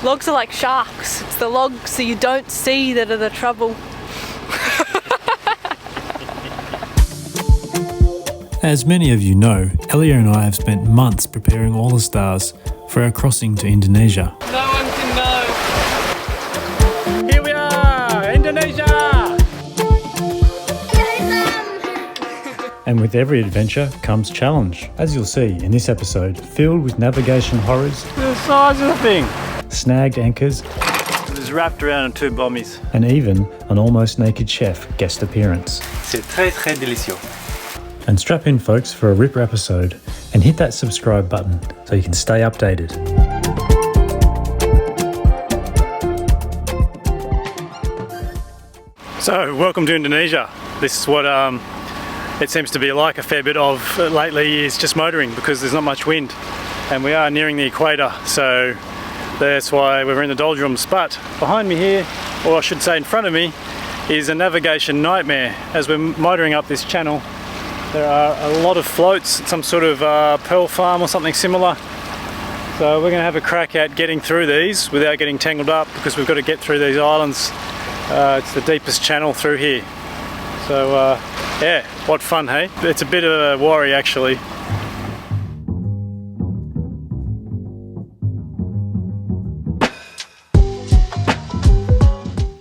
Logs are like sharks. It's the logs that you don't see that are the trouble. As many of you know, Elia and I have spent months preparing all the stars for our crossing to Indonesia. No one can know. Here we are, Indonesia! And with every adventure comes challenge, as you'll see in this episode, filled with navigation horrors, the size of the thing, snagged anchors, it was wrapped around 2 bommies, and even an almost naked chef guest appearance. C'est très très délicieux. And strap in, folks, for a ripper episode, and hit that subscribe button so you can stay updated. So, welcome to Indonesia. This is what it seems to be like a fair bit of lately, is just motoring, because there's not much wind, and we are nearing the equator, so that's why we're in the doldrums. But behind me here, or I should say in front of me, is a navigation nightmare. As we're motoring up this channel, there are a lot of floats, some sort of pearl farm or something similar. So we're going to have a crack at getting through these without getting tangled up, because we've got to get through these islands. It's the deepest channel through here. So yeah, what fun, hey? It's a bit of a worry actually.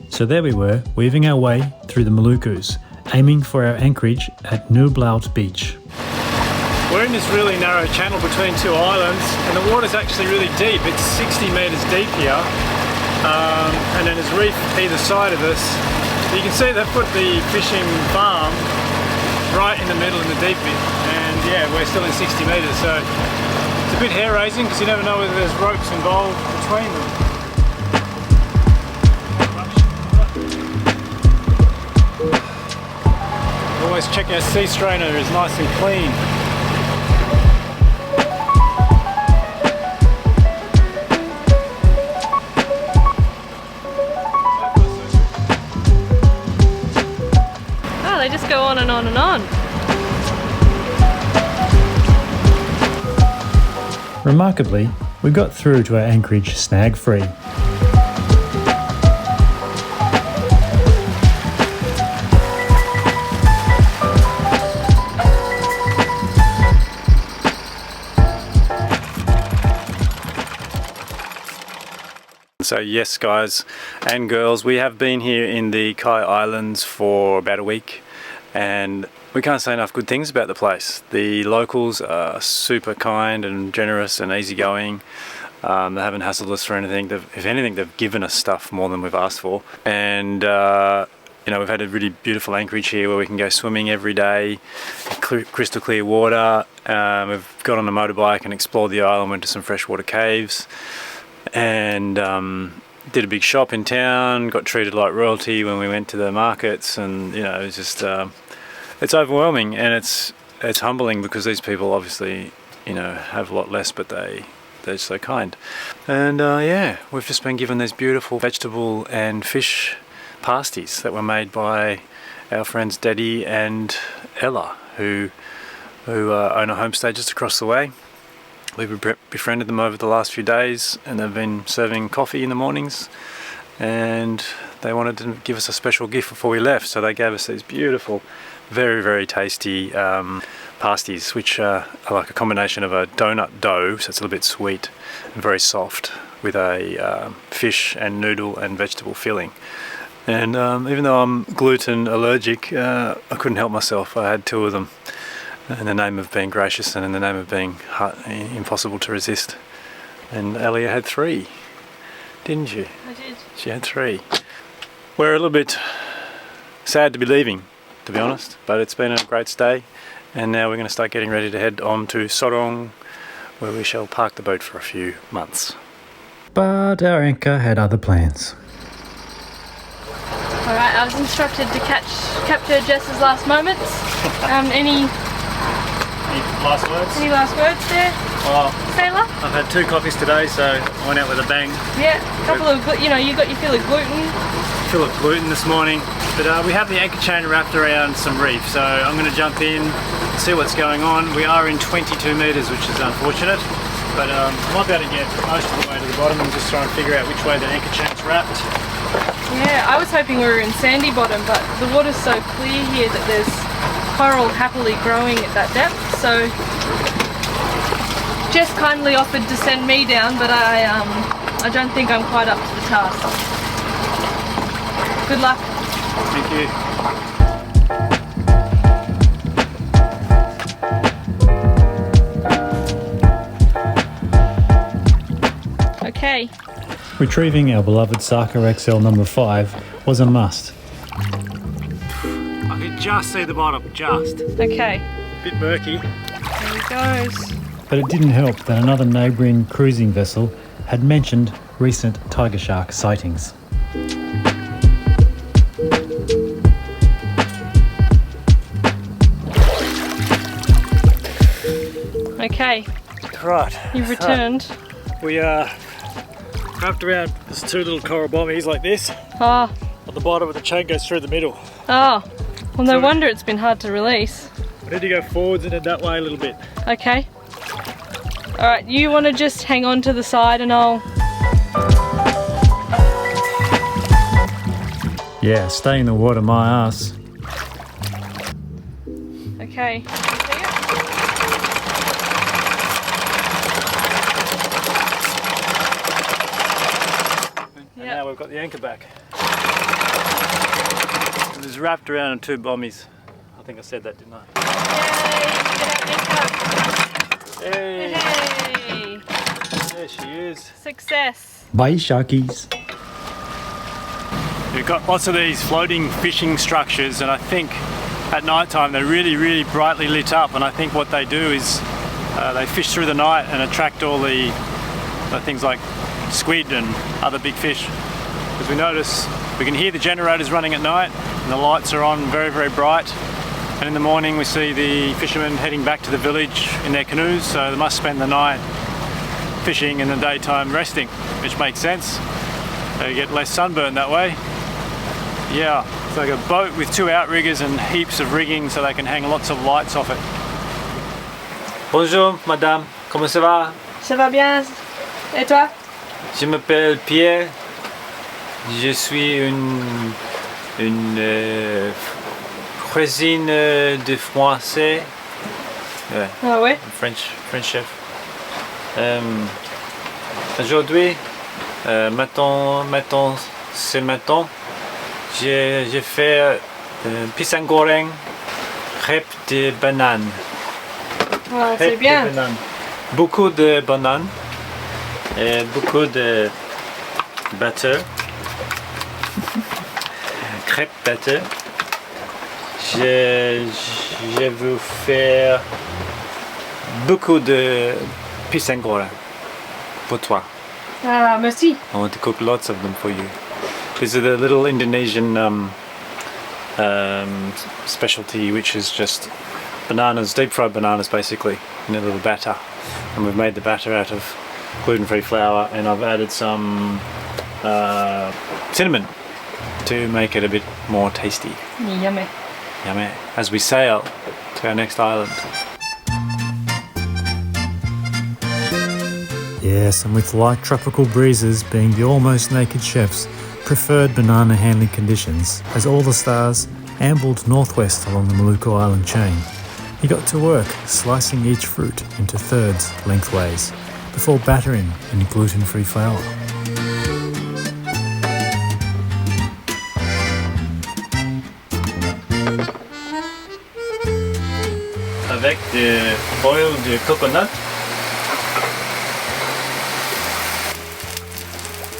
So there we were, weaving our way through the Malukus, aiming for our anchorage at Nublaut Beach. We're in this really narrow channel between 2 islands, and the water's actually really deep. It's 60 metres deep here, and then there's reef either side of us. You can see they've put the fishing farm right in the middle in the deep bit, and yeah, we're still in 60 metres, so it's a bit hair-raising because you never know whether there's ropes involved between them. Always check our sea strainer is nice and clean. Oh, they just go on and on and on. Remarkably, we got through to our anchorage snag-free. So yes, guys and girls, we have been here in the Kai Islands for about a week, and we can't say enough good things about the place. The locals are super kind and generous and easygoing. They haven't hassled us for anything. If anything, they've given us stuff more than we've asked for. And you know, we've had a really beautiful anchorage here where we can go swimming every day, crystal clear water. We've got on a motorbike and explored the island, went to some freshwater caves, and did a big shop in town, got treated like royalty when we went to the markets, and you know, it's just it's overwhelming, and it's humbling, because these people obviously, you know, have a lot less, but they're so kind. And yeah, we've just been given these beautiful vegetable and fish pasties that were made by our friends Daddy and Ella, who own a homestay just across the way. We've befriended them over the last few days, and they've been serving coffee in the mornings, and they wanted to give us a special gift before we left, so they gave us these beautiful, very, very tasty pasties, which are like a combination of a donut dough, so it's a little bit sweet and very soft, with a fish and noodle and vegetable filling. And even though I'm gluten allergic, I couldn't help myself. I had 2 of them, in the name of being gracious and in the name of being impossible to resist. And Elia had 3, didn't you? I did. She had 3. We're a little bit sad to be leaving, to be honest, but it's been a great stay, and now we're going to start getting ready to head on to Sorong, where we shall park the boat for a few months. But our anchor had other plans. Alright, I was instructed to capture Jess's last moments. Any last words? Any last words there, Sailor? I've had 2 coffees today, so I went out with a bang. Yeah, a couple of, you know, you got your fill of gluten. Fill of gluten this morning. But we have the anchor chain wrapped around some reef, so I'm going to jump in, see what's going on. We are in 22 metres, which is unfortunate. but I might be able to get most of the way to the bottom and just try and figure out which way the anchor chain's wrapped. Yeah, I was hoping we were in sandy bottom, but the water's so clear here that there's coral happily growing at that depth, so Jess kindly offered to send me down, but I don't think I'm quite up to the task. Good luck. Thank you. Okay. Retrieving our beloved Saka XL number 5 was a must. I can just see the bottom, just. Okay. Bit murky. There he goes. But it didn't help that another neighbouring cruising vessel had mentioned recent tiger shark sightings. Okay. Right. You've returned. We wrapped around these two little coral bombies like this. Oh. On the bottom, the chain goes through the middle. Oh. Well, no wonder it's been hard to release. We need to go forwards and then that way a little bit. Okay. Alright, you want to just hang on to the side and I'll... Yeah, stay in the water, my ass. Okay. And now we've got the anchor back. It was wrapped around in two bombies. I think I said that, didn't I? Yay! Hey! Hey! There she is. Success! Bye, sharkies. We've got lots of these floating fishing structures, and I think at night time they're really, really brightly lit up, and I think what they do is they fish through the night and attract all the things like squid and other big fish. As we notice, we can hear the generators running at night and the lights are on very, very bright, and in the morning we see the fishermen heading back to the village in their canoes, so they must spend the night fishing and the daytime resting, which makes sense. They get less sunburn that way. Yeah, it's like a boat with two outriggers and heaps of rigging so they can hang lots of lights off it. Bonjour madame, comment ça va? Ça va bien? Et toi? Je m'appelle Pierre, je suis une cuisine de français, Ah ouais? French chef. Aujourd'hui, maintenant, ce matin, j'ai fait pisang goreng, crêpes de banane. Ah, c'est bien. Beaucoup de bananes et beaucoup de butter. Crêpes butter. Je veux faire beaucoup de pisang goreng pour toi. Ah, merci. I want to cook lots of them for you. These are the little Indonesian specialty, which is just bananas, deep fried bananas basically, in a little batter. And we've made the batter out of gluten-free flour, and I've added some cinnamon to make it a bit more tasty. Yummy. Yummy. As we sail to our next island. Yes, and with light tropical breezes being the almost naked chef's preferred banana handling conditions, as all the stars ambled northwest along the Maluku island chain, he got to work slicing each fruit into thirds lengthways before battering in gluten-free flour. Avec de oil de coconut.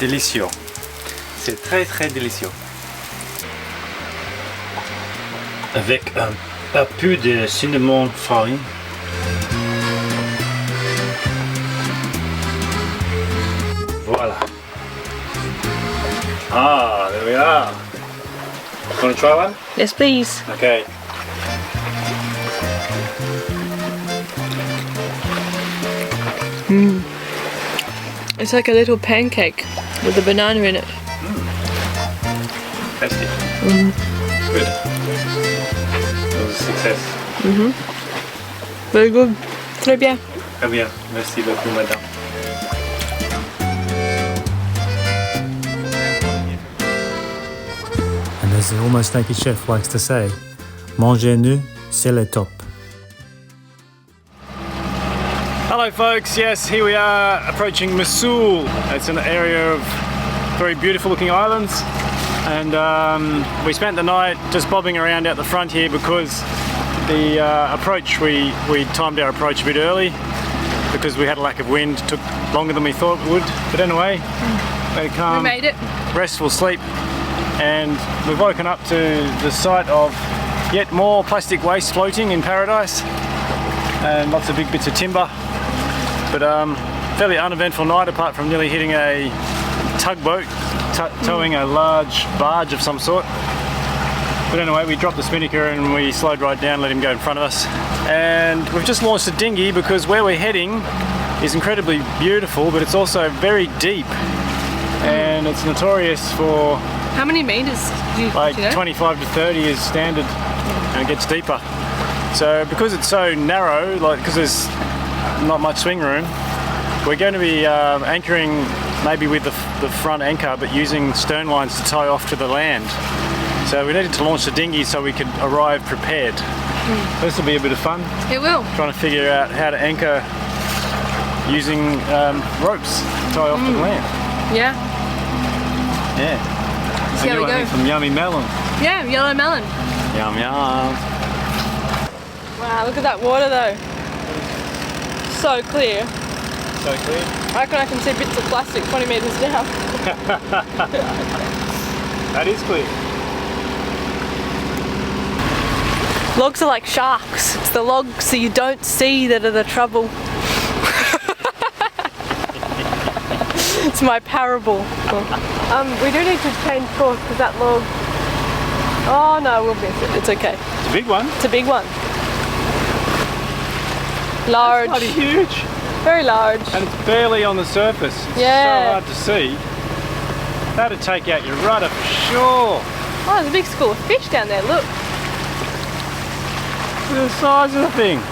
Délicieux. C'est très très délicieux. Avec un peu de cinnamon farine. Voilà. Ah, there we are. Want to try one? Yes, please. Okay. It's like a little pancake with a banana in it. Tasty. Good. That was a success. Very good. Très bien. Très bien. Merci beaucoup, madame. as the Almost Naked Chef likes to say, manger nu, c'est le top. Hello folks, yes, here we are approaching Misool. It's an area of very beautiful looking islands, and we spent the night just bobbing around out the front here because the approach, we timed our approach a bit early because we had a lack of wind. It took longer than we thought it would, but anyway, we made it. Restful sleep, and we've woken up to the sight of yet more plastic waste floating in paradise and lots of big bits of timber. But fairly uneventful night apart from nearly hitting a tugboat towing a large barge of some sort. But anyway, we dropped the spinnaker and we slowed right down, let him go in front of us. And we've just launched a dinghy because where we're heading is incredibly beautiful, but it's also very deep. And it's notorious for... How many meters do you know? 25 to 30 is standard, and it gets deeper. So because it's so narrow, because there's not much swing room, we're going to be anchoring maybe with the front anchor, but using stern lines to tie off to the land. So we needed to launch the dinghy so we could arrive prepared. This will be a bit of fun. It will. Trying to figure out how to anchor using ropes to tie off to the land. Yeah. Yeah. See how we go. Some yummy melon. Yeah, yellow melon. Yum yum. Wow, look at that water though. So clear. So clear. I reckon I can see bits of plastic 20 metres down. That is clear. Logs are like sharks. It's the logs that you don't see that are the trouble. It's my parable. We do need to change course because that log... Oh no, we'll miss it. It's okay. It's a big one. It's a big one. Large. That's bloody huge. Very large. And it's barely on the surface. It's Yeah. so hard to see. That'd take out your rudder for sure. Oh, there's a big school of fish down there, look. Look at the size of the thing.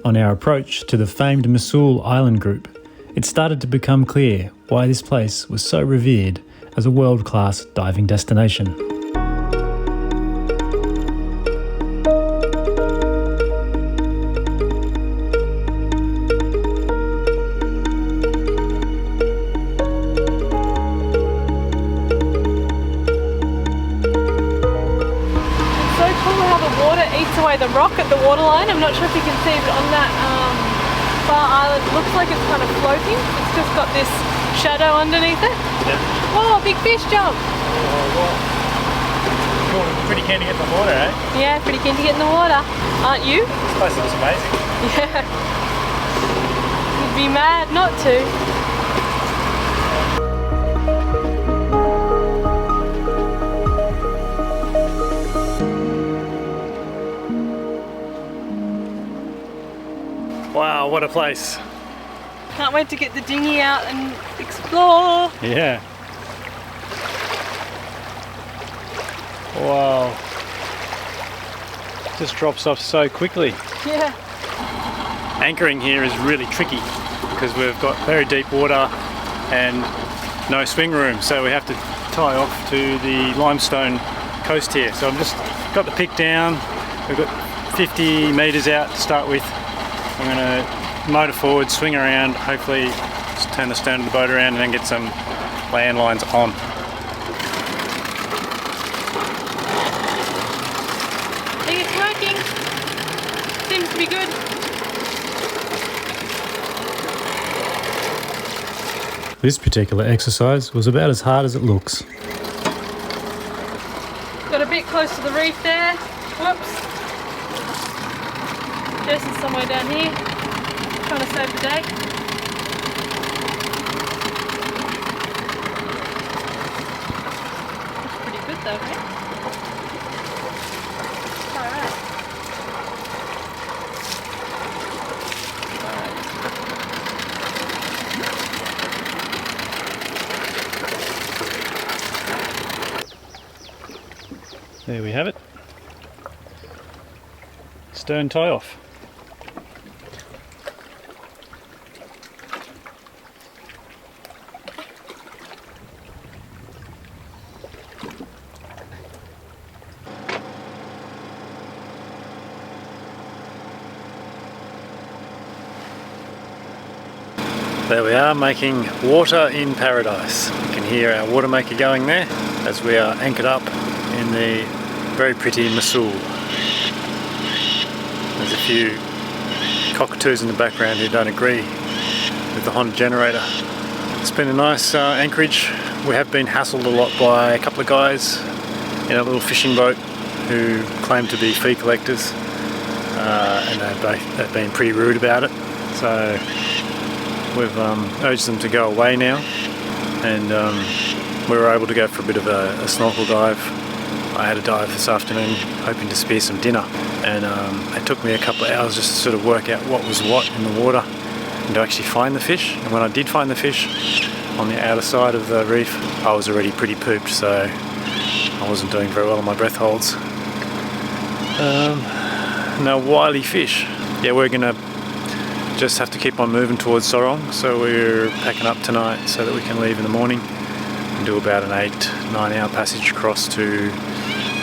On our approach to the famed Misool island group, it started to become clear why this place was so revered as a world-class diving destination. The rock at the waterline. I'm not sure if you can see, but on that far island, it looks like it's kind of floating. It's just got this shadow underneath it. Yeah. Oh, big fish jump! Cool. Pretty keen to get in the water, eh? Yeah, pretty keen to get in the water. Aren't you? This place looks amazing. Yeah. You'd be mad not to. Wow, what a place. Can't wait to get the dinghy out and explore. Yeah. Wow. Just drops off so quickly. Yeah. Anchoring here is really tricky because we've got very deep water and no swing room, so we have to tie off to the limestone coast here. So I've just got the pick down. We've got 50 metres out to start with. I'm going to motor forward, swing around, hopefully just turn the stern of the boat around and then get some land lines on. I think it's working. Seems to be good. This particular exercise was about as hard as it looks. Got a bit close to the reef there. Whoops. Jason's somewhere down here, trying to save the day. Looks pretty good though, right? Alright. There we have it. Stern tie off. There we are, making water in paradise. You can hear our water maker going there as we are anchored up in the very pretty Misool. There's a few cockatoos in the background who don't agree with the Honda generator. It's been a nice anchorage. We have been hassled a lot by a couple of guys in a little fishing boat who claim to be fee collectors, and they've been pretty rude about it. So we've urged them to go away now, and we were able to go for a bit of a snorkel dive. I had a dive this afternoon hoping to spear some dinner, and it took me a couple of hours just to sort of work out what was what in the water and to actually find the fish. And when I did find the fish on the outer side of the reef, I was already pretty pooped, so I wasn't doing very well on my breath holds. Now, wily fish. Yeah, we're gonna just have to keep on moving towards Sorong, so we're packing up tonight so that we can leave in the morning and do about an 8-9 hour passage across to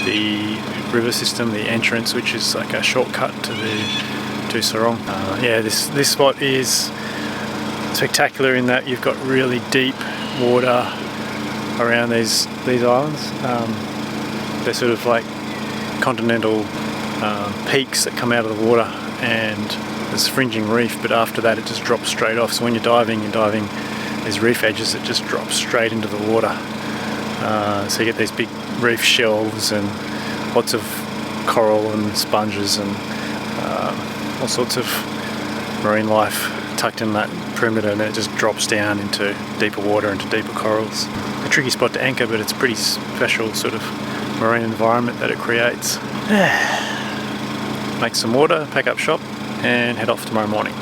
the river system, the entrance, which is like a shortcut to Sorong. Yeah, this spot is spectacular in that you've got really deep water around these islands. They're sort of like continental peaks that come out of the water, and there's fringing reef, but after that it just drops straight off. So when you're diving there's reef edges that just drop straight into the water. So you get these big reef shelves and lots of coral and sponges and all sorts of marine life tucked in that perimeter, and it just drops down into deeper water, into deeper corals. A tricky spot to anchor, but it's a pretty special sort of marine environment that it creates. Make some water, pack up shop, and head off tomorrow morning.